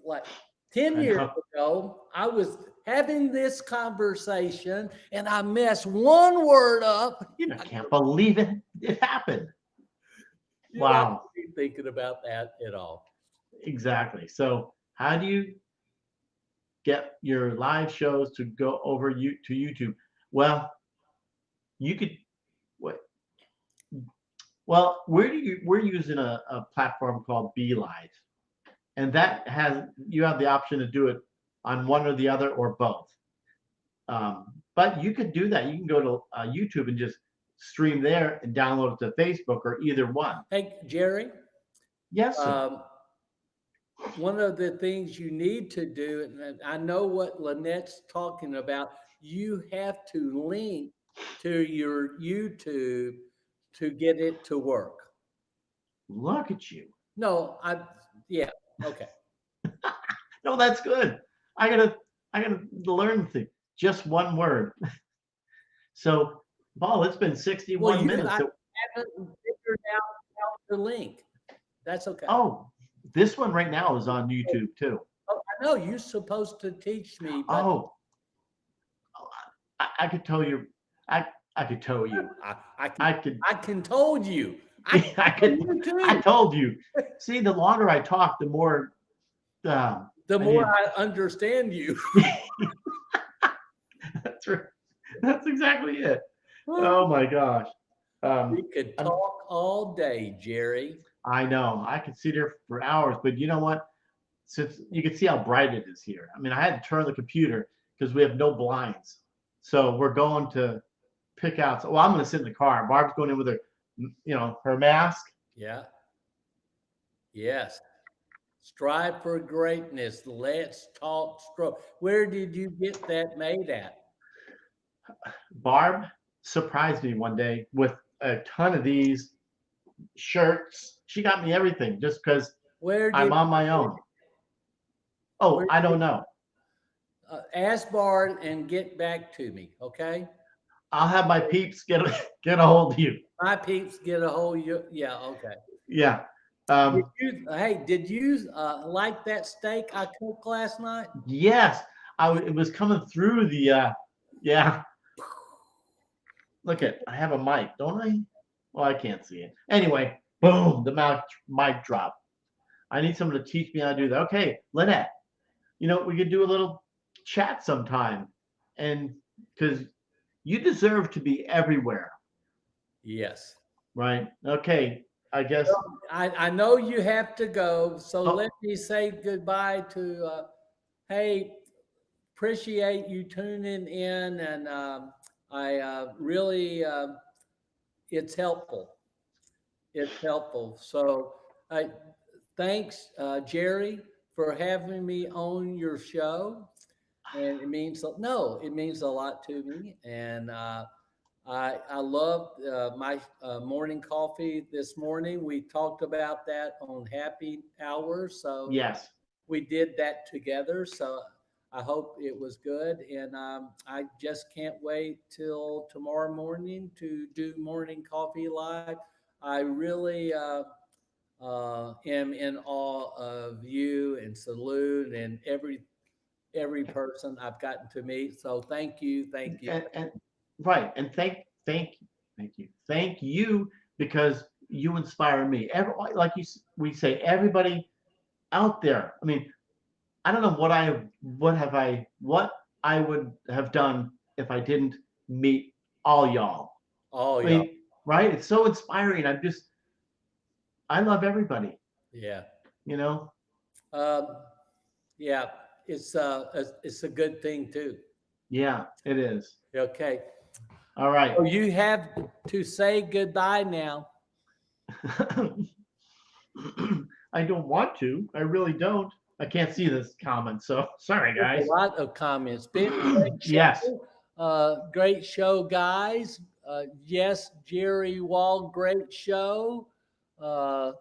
Like 10 years ago, I was having this conversation and I messed one word up. I can't believe it. It happened. You're Wow. not thinking about that at all. Exactly. So how do you get your live shows to go over to YouTube? Well, you could what well, we're using a platform called Be Live. And that has you have the option to do it on one or the other or both. But you could do that. You can go to YouTube and just stream there and download it to Facebook or either one. Hey, Jerry. Yes, sir. One of the things you need to do, and I know what Lynette's talking about, you have to link to your YouTube to get it to work. Look at you. No, yeah, okay. No, that's good. I gotta learn just one word. So, Paul, it's been 61 minutes. I haven't figured out the link. That's okay. Oh, this one right now is on YouTube too. Oh, I know you're supposed to teach me. But oh, I could tell you. I could tell you. I can told you. I told you. See, the longer I talk, the more. The more I understand you. That's right. That's exactly it. Oh my gosh. We could talk all day, Jerry. I know. I could sit here for hours, but you know what? Since you can see how bright it is here. I mean, I had to turn the computer because we have no blinds. So we're going to pick out. Well, I'm going to sit in the car. Barb's going in with her mask. Yeah. Yes. Strive for greatness. Let's talk stroke. Where did you get that made at? Barb surprised me one day with a ton of these shirts. She got me everything just because I'm on my own. Oh, I don't know. Ask Barb and get back to me, okay? I'll have my peeps get a hold of you. My peeps get a hold of you. Yeah, okay. Yeah. Did you like that steak I cooked last night? Yes. It was coming through the yeah. Look I have a mic, don't I? Well, I can't see it. Anyway, boom, the mic drop. I need someone to teach me how to do that. Okay, Lynette, we could do a little chat sometime. And because you deserve to be everywhere. Yes. Right. Okay. I guess. Well, I know you have to go. So let me say goodbye to, hey, appreciate you tuning in. And I really, it's helpful. It's helpful. So thanks, Jerry, for having me on your show. And it means a lot to me. And I loved my morning coffee this morning. We talked about that on Happy Hour. So yes, we did that together. So I hope it was good. And I just can't wait till tomorrow morning to do morning coffee live. I really am in awe of you and salute and every person I've gotten to meet. So thank you. And right, and thank you because you inspire me. We say, everybody out there. I mean, I don't know what I would have done if I didn't meet all y'all. All y'all. Right? It's so inspiring. I love everybody. Yeah. Yeah. It's a good thing too. Yeah, it is. Okay. All right. So you have to say goodbye now. I don't want to. I really don't. I can't see this comment, so sorry, guys. There's a lot of comments. Been a great show. Yes. Great show, guys. Yes, Jerry Wald, great show. Poor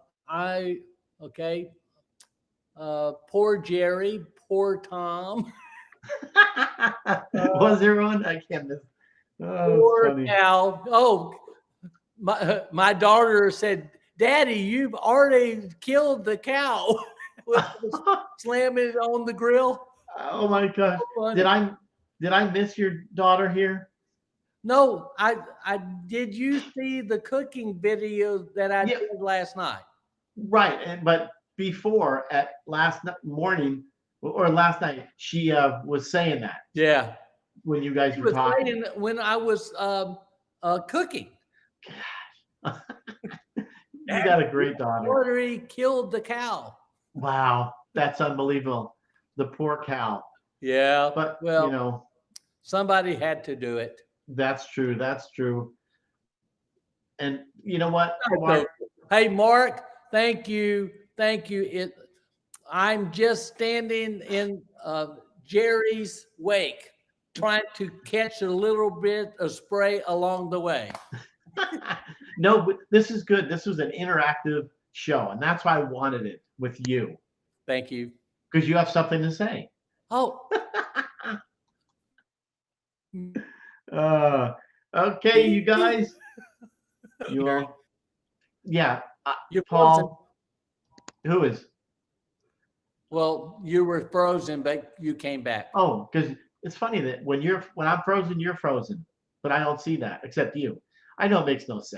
Jerry, poor Tom. Was there one? I can't miss. Poor Al. Oh, my daughter said, Daddy, you've already killed the cow with slamming it on the grill. Oh my gosh. So Did I miss your daughter here? No, I did you see the cooking video that I did last night? Right. But before at last morning or last night, she was saying that. Yeah. When you guys were talking. When I was cooking. You got a great daughter. Already killed the cow. Wow, that's unbelievable. The poor cow. Yeah, but well, somebody had to do it. That's true. That's true. And you know what, Mark? Hey, Mark, thank you. Thank you. I'm just standing in Jerry's wake, trying to catch a little bit of spray along the way. No, but this is good. This was an interactive show, and that's why I wanted it with you. Thank you. Because you have something to say. Oh. Okay, you guys. You all. Yeah. You're Paul. frozen. Who is? Well, you were frozen, but you came back. Oh, because it's funny that when I'm frozen, you're frozen, but I don't see that except you. I know it makes no sense.